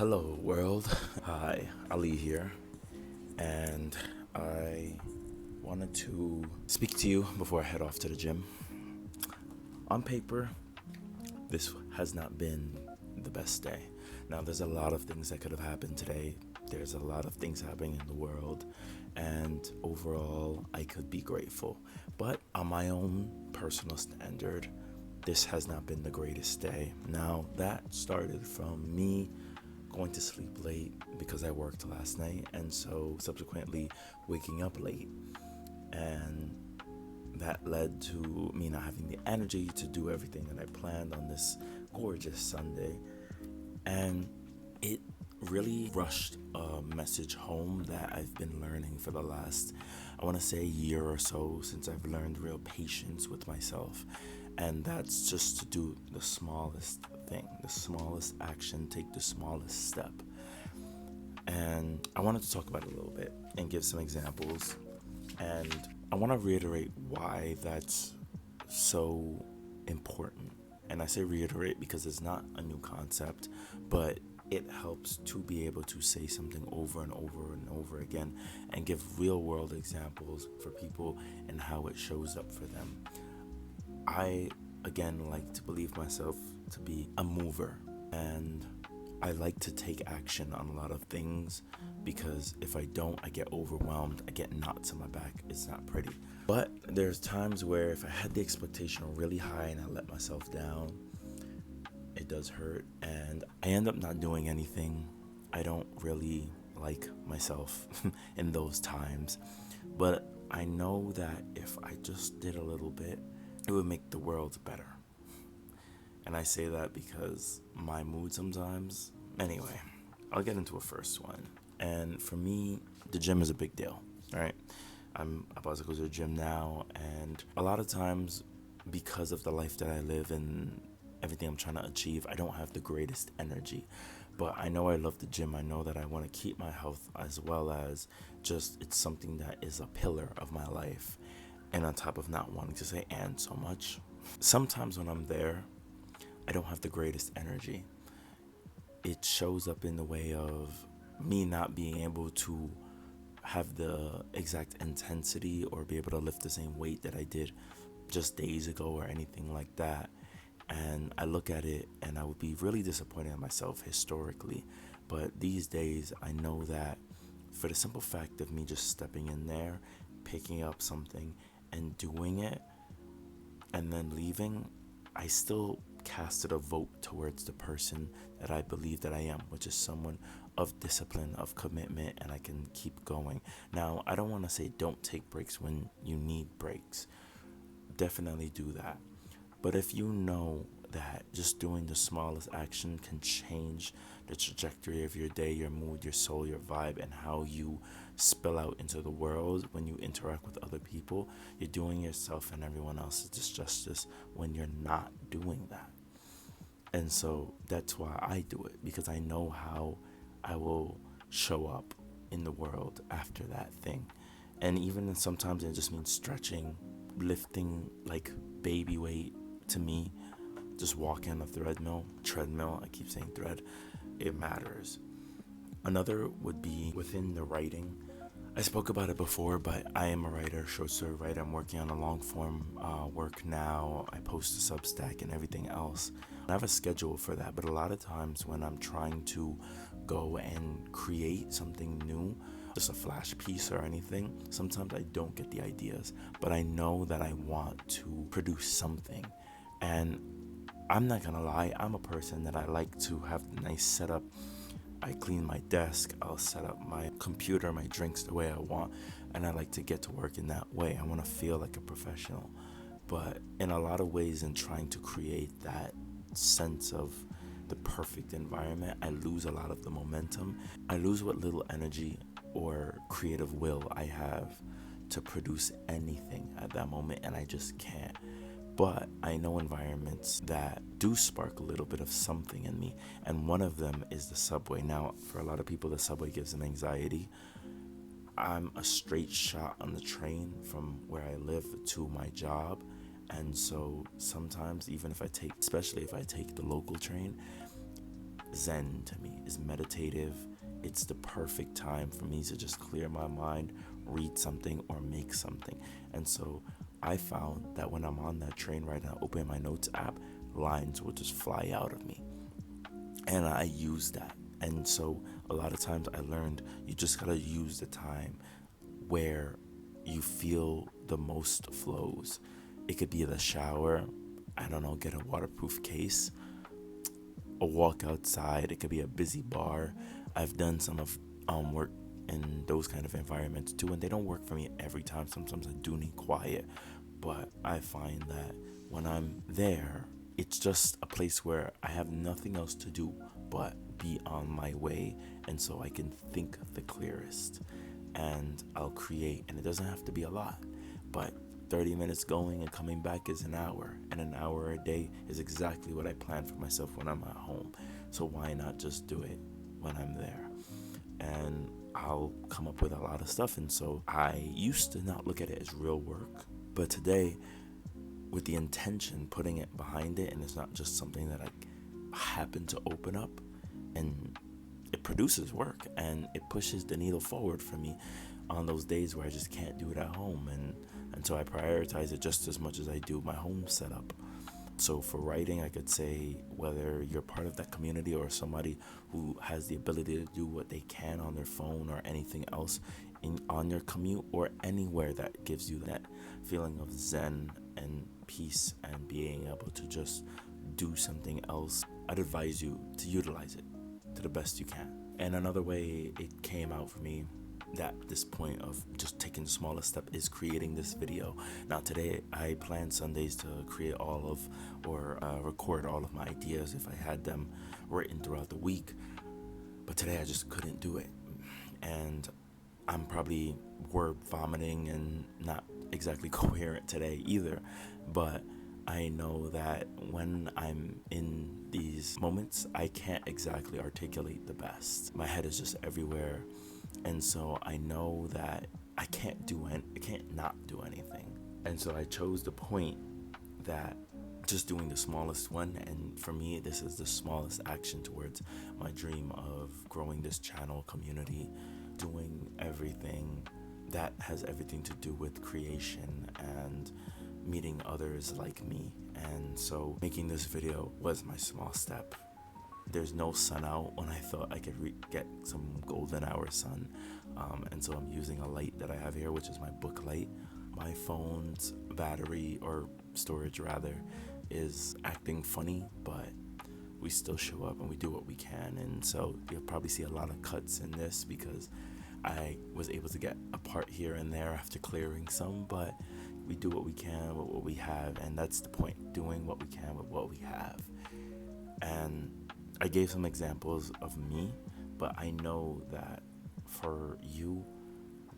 Hello, world. Hi, Ali here, and I wanted to speak to you before I head off to the gym. On paper, this has not been the best day. Now, there's a lot of things that could have happened today. There's a lot of things happening in the world, and overall, I could be grateful. But on my own personal standard, this has not been the greatest day. Now, that started from me going to sleep late because I worked last night, and so subsequently waking up late. And that led to me not having the energy to do everything that I planned on this gorgeous Sunday. And it really rushed a message home that I've been learning for the last, I want to say, year or so, since I've learned real patience with myself. And that's just to do the smallest thing, the smallest action, take the smallest step. And I wanted to talk about it a little bit and give some examples. And I want to reiterate why that's so important. And I say reiterate because it's not a new concept, but it helps to be able to say something over and over and over again and give real world examples for people and how it shows up for them. I, again, like to believe myself to be a mover, and I like to take action on a lot of things because if I don't, I get overwhelmed, I get knots in my back. It's not pretty. But there's times where if I had the expectation really high and I let myself down, it does hurt, and I end up not doing anything. I don't really like myself in those times, but I know that if I just did a little bit, it would make the world better. And I say that because my mood sometimes. Anyway, I'll get into a first one. And for me, the gym is a big deal, right? I'm about to go to the gym now, and a lot of times, because of the life that I live and everything I'm trying to achieve, I don't have the greatest energy. But I know I love the gym. I know that I want to keep my health, as well as just it's something that is a pillar of my life. And on top of not wanting to say and so much, sometimes when I'm there, I don't have the greatest energy. It shows up in the way of me not being able to have the exact intensity or be able to lift the same weight that I did just days ago or anything like that. And I look at it and I would be really disappointed in myself historically. But these days, I know that for the simple fact of me just stepping in there, picking up something and doing it and then leaving, I still casted a vote towards the person that I believe that I am, which is someone of discipline, of commitment, and I can keep going. Now, I don't want to say don't take breaks when you need breaks. Definitely do that. But if you know that just doing the smallest action can change the trajectory of your day, your mood, your soul, your vibe, and how you spill out into the world when you interact with other people, you're doing yourself and everyone else a disjustice when you're not doing that. And so that's why I do it, because I know how I will show up in the world after that thing. And even sometimes it just means stretching, lifting like baby weight to me, just walking on a treadmill, I keep saying thread, it matters. Another would be within the writing. I spoke about it before, but I am a writer, short story writer. I'm working on a long form work now. I post a Substack and everything else. I have a schedule for that, but a lot of times when I'm trying to go and create something new, just a flash piece or anything, sometimes I don't get the ideas, but I know that I want to produce something. And I'm not gonna lie, I'm a person that I like to have a nice setup. I clean my desk, I'll set up my computer, my drinks the way I want, and I like to get to work in that way. I want to feel like a professional. But in a lot of ways, in trying to create that sense of the perfect environment, I lose a lot of the momentum. I lose what little energy or creative will I have to produce anything at that moment, and I just can't. But I know environments that do spark a little bit of something in me, and one of them is the subway. Now, for a lot of people, the subway gives them anxiety. I'm a straight shot on the train from where I live to my job, and so sometimes, even if I take, especially if I take the local train, zen to me. It's meditative. It's the perfect time for me to just clear my mind, read something, or make something. And so I found that when I'm on that train right now, open my notes app, lines will just fly out of me. And I use that. And so a lot of times I learned you just gotta use the time where you feel the most flows. It could be the shower, I don't know, get a waterproof case, a walk outside, it could be a busy bar. I've done some of work in those kind of environments too, and they don't work for me every time. Sometimes I do need quiet, but I find that when I'm there, it's just a place where I have nothing else to do but be on my way, and so I can think the clearest, and I'll create. And it doesn't have to be a lot, but 30 minutes going and coming back is an hour, and an hour a day is exactly what I plan for myself when I'm at home. So why not just do it when I'm there? And I'll come up with a lot of stuff. And so I used to not look at it as real work, but today, with the intention, putting it behind it, and it's not just something that I happen to open up, and it produces work and it pushes the needle forward for me on those days where I just can't do it at home. And so I prioritize it just as much as I do my home setup. So for writing, I could say whether you're part of that community or somebody who has the ability to do what they can on their phone or anything else on your commute or anywhere that gives you that feeling of zen and peace and being able to just do something else, I'd advise you to utilize it to the best you can. And another way it came out for me, that this point of just taking the smallest step, is creating this video. Now today I plan Sundays to create all of or record all of my ideas if I had them written throughout the week, but today I just couldn't do it, and I'm probably word vomiting and not exactly coherent today either. But I know that when I'm in these moments, I can't exactly articulate the best. My head is just everywhere. And so I know that I can't not do anything. And so I chose the point that just doing the smallest one, and for me, this is the smallest action towards my dream of growing this channel community, doing everything that has everything to do with creation and meeting others like me. And so making this video was my small step. There's no sun out when I thought I could get some golden hour sun, and so I'm using a light that I have here, which is my book light. My phone's battery, or storage rather, is acting funny, but we still show up and we do what we can. And so you'll probably see a lot of cuts in this because I was able to get a part here and there after clearing some, but we do what we can with what we have, and that's the point, doing what we can with what we have. And I gave some examples of me, but I know that for you,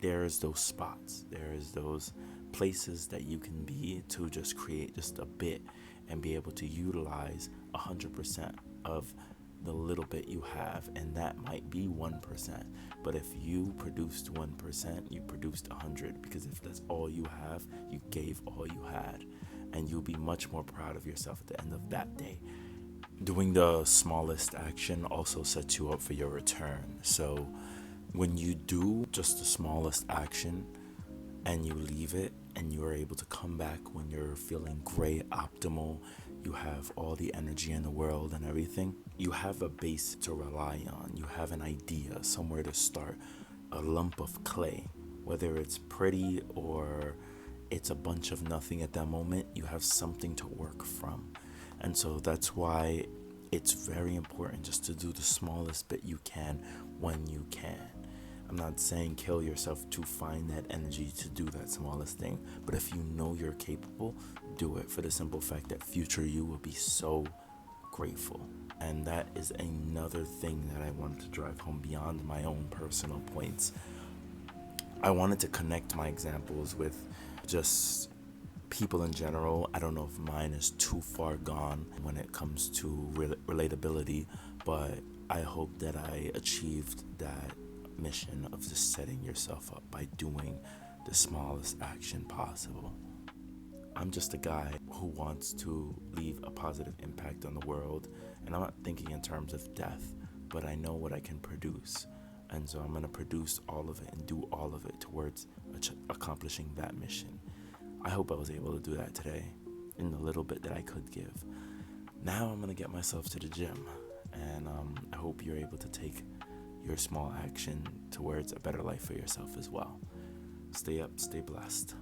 there's those spots, there's those places that you can be to just create just a bit and be able to utilize 100% of the little bit you have. And that might be 1%, but if you produced 1%, you produced 100, because if that's all you have, you gave all you had, and you'll be much more proud of yourself at the end of that day. Doing the smallest action also sets you up for your return. So when you do just the smallest action and you leave it, and you are able to come back when you're feeling great, optimal, you have all the energy in the world and everything, you have a base to rely on. You have an idea, somewhere to start, a lump of clay. Whether it's pretty or it's a bunch of nothing at that moment, you have something to work from. And so that's why it's very important just to do the smallest bit you can when you can. I'm not saying kill yourself to find that energy to do that smallest thing, but if you know you're capable, do it, for the simple fact that future you will be so grateful. And that is another thing that I wanted to drive home beyond my own personal points. I wanted to connect my examples with just people in general. I don't know if mine is too far gone when it comes to relatability, but I hope that I achieved that mission of just setting yourself up by doing the smallest action possible. I'm just a guy who wants to leave a positive impact on the world And I'm not thinking in terms of death, but I know what I can produce. And so I'm going to produce all of it and do all of it towards accomplishing that mission. I hope I was able to do that today in the little bit that I could give. Now I'm going to get myself to the gym, and I hope you're able to take your small action towards a better life for yourself as well. Stay up, stay blessed.